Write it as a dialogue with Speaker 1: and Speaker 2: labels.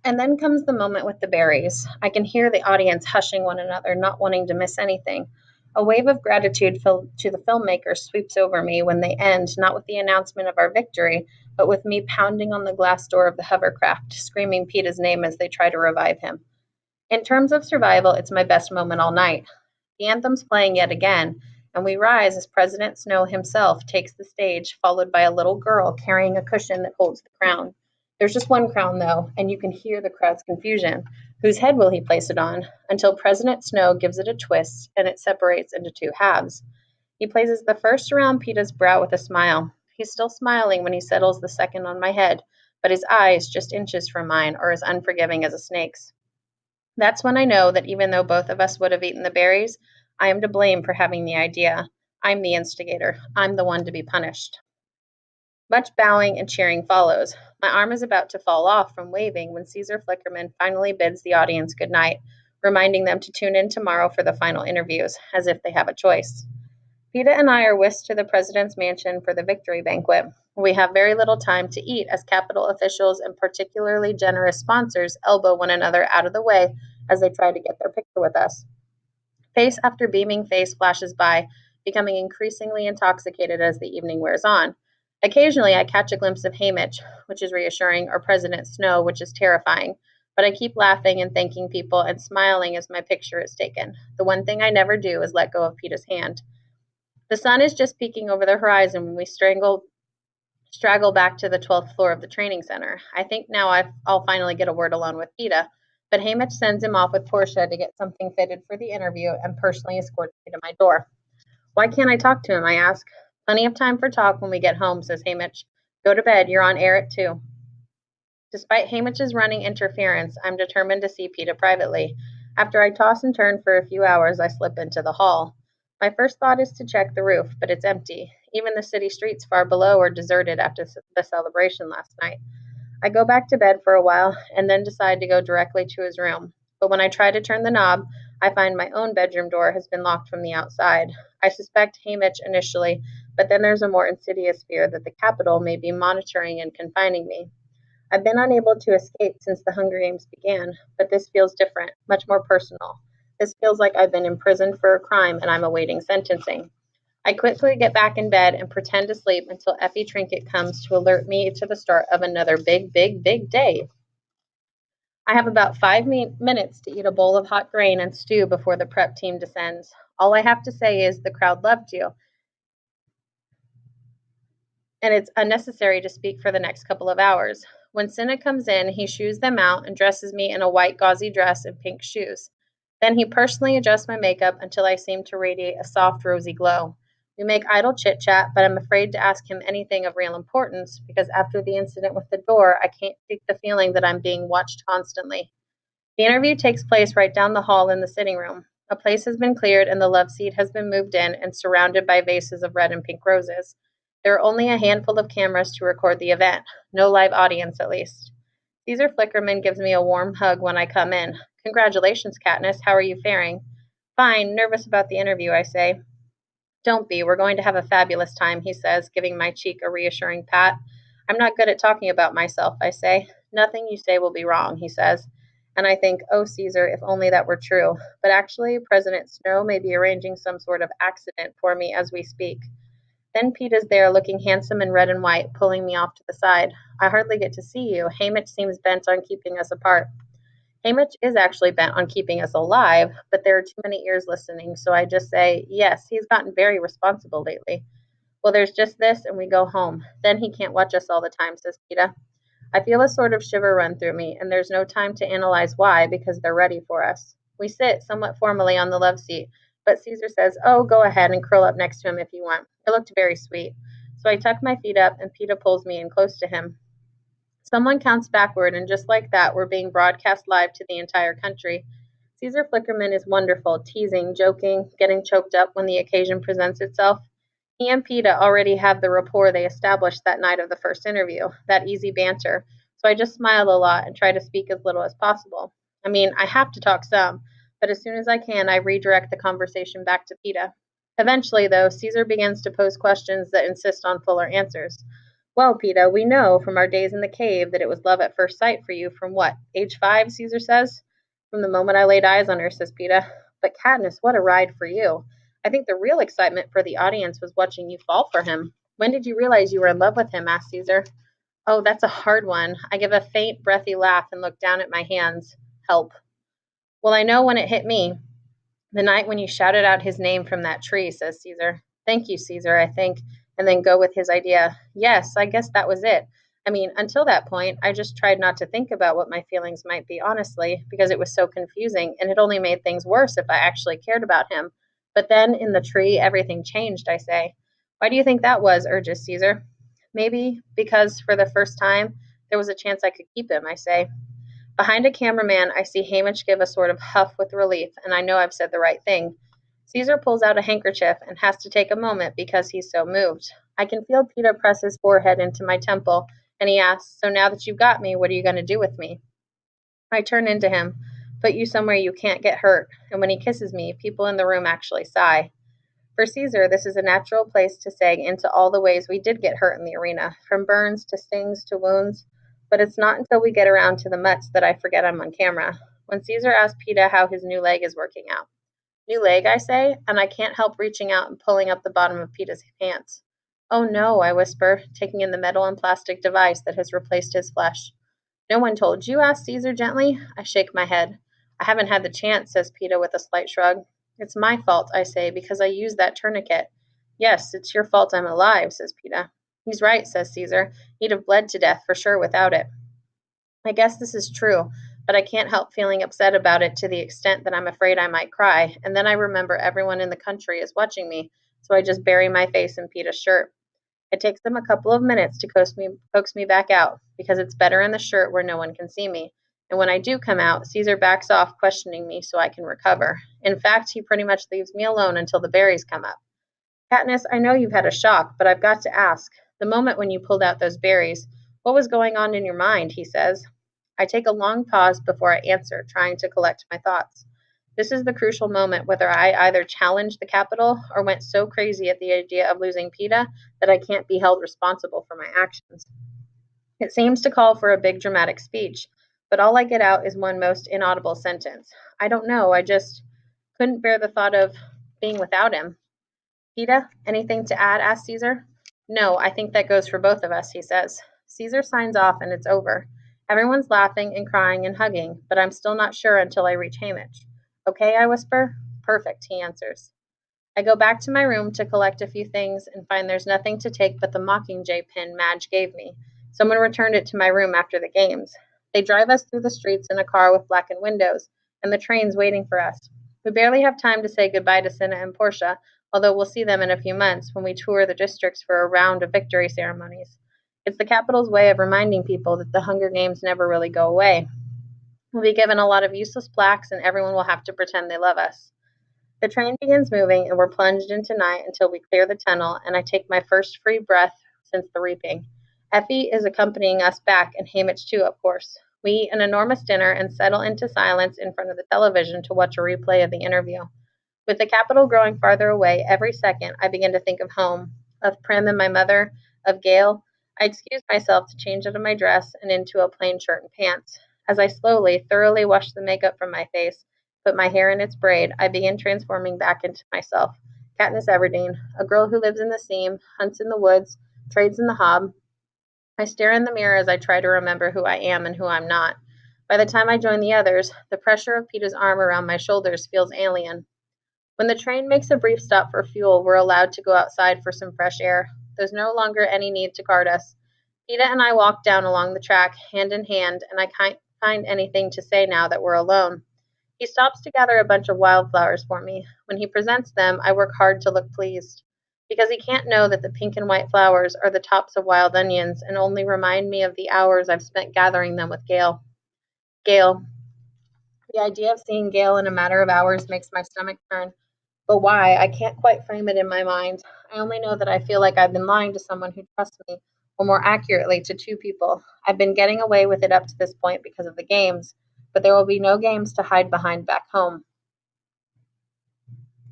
Speaker 1: And then comes the moment with the berries. I can hear the audience hushing one another, not wanting to miss anything. A wave of gratitude to the filmmakers sweeps over me when they end, not with the announcement of our victory, but with me pounding on the glass door of the hovercraft, screaming Peta's name as they try to revive him. In terms of survival, it's my best moment all night. The anthem's playing yet again, and we rise as President Snow himself takes the stage, followed by a little girl carrying a cushion that holds the crown. There's just one crown, though, and you can hear the crowd's confusion. Whose head will he place it on? Until President Snow gives it a twist and it separates into two halves. He places the first around Peta's brow with a smile. He's still smiling when he settles the second on my head, but his eyes, just inches from mine, are as unforgiving as a snake's. That's when I know that even though both of us would have eaten the berries, I am to blame for having the idea. I'm the instigator. I'm the one to be punished. Much bowing and cheering follows. My arm is about to fall off from waving when Caesar Flickerman finally bids the audience good night, reminding them to tune in tomorrow for the final interviews, as if they have a choice. Peta and I are whisked to the president's mansion for the victory banquet. We have very little time to eat as Capitol officials and particularly generous sponsors elbow one another out of the way as they try to get their picture with us. Face after beaming face flashes by, becoming increasingly intoxicated as the evening wears on. Occasionally, I catch a glimpse of Haymitch, which is reassuring, or President Snow, which is terrifying. But I keep laughing and thanking people and smiling as my picture is taken. The one thing I never do is let go of Peta's hand. The sun is just peeking over the horizon when we straggle back to the 12th floor of the training center. I think now I'll finally get a word alone with Peta, but Hamish sends him off with Portia to get something fitted for the interview and personally escorts me to my door. Why can't I talk to him? I ask. Plenty of time for talk when we get home, says Hamish. Go to bed. You're on air at 2. Despite Hamish's running interference, I'm determined to see Peta privately. After I toss and turn for a few hours, I slip into the hall. My first thought is to check the roof, but it's empty. Even the city streets far below are deserted after the celebration last night. I go back to bed for a while and then decide to go directly to his room. But when I try to turn the knob, I find my own bedroom door has been locked from the outside. I suspect Hamish initially, but then there's a more insidious fear that the Capitol may be monitoring and confining me. I've been unable to escape since the Hunger Games began, but this feels different, much more personal. This feels like I've been imprisoned for a crime and I'm awaiting sentencing. I quickly get back in bed and pretend to sleep until Effie Trinket comes to alert me to the start of another big, big, big day. I have about 5 minutes to eat a bowl of hot grain and stew before the prep team descends. All I have to say is the crowd loved you, and it's unnecessary to speak for the next couple of hours. When Cinna comes in, he shoos them out and dresses me in a white gauzy dress and pink shoes. Then he personally adjusts my makeup until I seem to radiate a soft, rosy glow. We make idle chit chat, but I'm afraid to ask him anything of real importance because after the incident with the door, I can't shake the feeling that I'm being watched constantly. The interview takes place right down the hall in the sitting room. A place has been cleared and the love seat has been moved in and surrounded by vases of red and pink roses. There are only a handful of cameras to record the event, no live audience at least. Caesar Flickerman gives me a warm hug when I come in. Congratulations, Katniss. How are you faring? Fine, nervous about the interview, I say. Don't be. We're going to have a fabulous time, he says, giving my cheek a reassuring pat. I'm not good at talking about myself, I say. Nothing you say will be wrong, he says. And I think, oh, Caesar, if only that were true. But actually, President Snow may be arranging some sort of accident for me as we speak. Then Pete is there, looking handsome in red and white, pulling me off to the side. I hardly get to see you. Hamish seems bent on keeping us apart. Hamish is actually bent on keeping us alive, but there are too many ears listening, so I just say, yes, he's gotten very responsible lately. Well, there's just this, and we go home. Then he can't watch us all the time, says Peta. I feel a sort of shiver run through me, and there's no time to analyze why, because they're ready for us. We sit, somewhat formally, on the love seat, but Caesar says, oh, go ahead and curl up next to him if you want. It looked very sweet. So I tuck my feet up, and Peta pulls me in close to him. Someone counts backward, and just like that, we're being broadcast live to the entire country. Caesar Flickerman is wonderful, teasing, joking, getting choked up when the occasion presents itself. He and Peta already have the rapport they established that night of the first interview, that easy banter, so I just smile a lot and try to speak as little as possible. I mean, I have to talk some, but as soon as I can, I redirect the conversation back to Peta. Eventually, though, Caesar begins to pose questions that insist on fuller answers. Well, Peeta, we know from our days in the cave that it was love at first sight for you from what, age 5, Caesar says? From the moment I laid eyes on her, says Peeta. But Katniss, what a ride for you. I think the real excitement for the audience was watching you fall for him. When did you realize you were in love with him? Asked Caesar. Oh, that's a hard one. I give a faint, breathy laugh and look down at my hands. Help. Well, I know when it hit me. The night when you shouted out his name from that tree, says Caesar. Thank you, Caesar, I think, and then go with his idea. Yes, I guess that was it. I mean, until that point, I just tried not to think about what my feelings might be, honestly, because it was so confusing, and it only made things worse if I actually cared about him. But then in the tree, everything changed, I say. Why do you think that was? Urges Caesar. Maybe because for the first time, there was a chance I could keep him, I say. Behind a cameraman, I see Hamish give a sort of huff with relief, and I know I've said the right thing. Caesar pulls out a handkerchief and has to take a moment because he's so moved. I can feel Peeta press his forehead into my temple, and he asks, So now that you've got me, what are you going to do with me? I turn into him, put you somewhere you can't get hurt, and when he kisses me, people in the room actually sigh. For Caesar, this is a natural place to seg into all the ways we did get hurt in the arena, from burns to stings to wounds. But it's not until we get around to the mutts that I forget I'm on camera. When Caesar asks Peeta how his new leg is working out. New leg, I say, and I can't help reaching out and pulling up the bottom of Peeta's pants. Oh no, I whisper, taking in the metal and plastic device that has replaced his flesh. No one told you? Asks Caesar gently. I shake my head. I haven't had the chance, says Peeta with a slight shrug. It's my fault, I say, because I used that tourniquet. Yes, it's your fault I'm alive, says Peeta. He's right, says Caesar. He'd have bled to death for sure without it. I guess this is true, but I can't help feeling upset about it to the extent that I'm afraid I might cry, and then I remember everyone in the country is watching me, so I just bury my face in Peeta's shirt. It takes them a couple of minutes to coax me back out, because it's better in the shirt where no one can see me. And when I do come out, Caesar backs off, questioning me so I can recover. In fact, he pretty much leaves me alone until the berries come up. Katniss, I know you've had a shock, but I've got to ask. The moment when you pulled out those berries, what was going on in your mind? He says. I take a long pause before I answer, trying to collect my thoughts. This is the crucial moment whether I either challenged the Capitol or went so crazy at the idea of losing Peeta that I can't be held responsible for my actions. It seems to call for a big dramatic speech, but all I get out is one most inaudible sentence. I don't know, I just couldn't bear the thought of being without him. Peeta, anything to add? Asks Caesar. No, I think that goes for both of us, he says. Caesar signs off and it's over. Everyone's laughing and crying and hugging, but I'm still not sure until I reach Hamish. Okay, I whisper. Perfect, he answers. I go back to my room to collect a few things and find there's nothing to take but the Mockingjay pin Madge gave me. Someone returned it to my room after the games. They drive us through the streets in a car with blackened windows, and the train's waiting for us. We barely have time to say goodbye to Cinna and Portia, although we'll see them in a few months when we tour the districts for a round of victory ceremonies. It's the Capitol's way of reminding people that the Hunger Games never really go away. We'll be given a lot of useless plaques, and everyone will have to pretend they love us. The train begins moving, and we're plunged into night until we clear the tunnel, and I take my first free breath since the reaping. Effie is accompanying us back, and Hamish too, of course. We eat an enormous dinner and settle into silence in front of the television to watch a replay of the interview. With the Capitol growing farther away every second, I begin to think of home, of Prim and my mother, of Gale. I excuse myself to change out of my dress and into a plain shirt and pants. As I slowly, thoroughly wash the makeup from my face, put my hair in its braid, I begin transforming back into myself. Katniss Everdeen, a girl who lives in the seam, hunts in the woods, trades in the hob. I stare in the mirror as I try to remember who I am and who I'm not. By the time I join the others, the pressure of Peeta's arm around my shoulders feels alien. When the train makes a brief stop for fuel, we're allowed to go outside for some fresh air. There's no longer any need to guard us. Peeta and I walk down along the track, hand in hand, and I can't find anything to say now that we're alone. He stops to gather a bunch of wildflowers for me. When he presents them, I work hard to look pleased, because he can't know that the pink and white flowers are the tops of wild onions and only remind me of the hours I've spent gathering them with Gale. Gale. The idea of seeing Gale in a matter of hours makes my stomach turn. But why? I can't quite frame it in my mind. I only know that I feel like I've been lying to someone who trusts me, or more accurately, to two people. I've been getting away with it up to this point because of the games, but there will be no games to hide behind back home.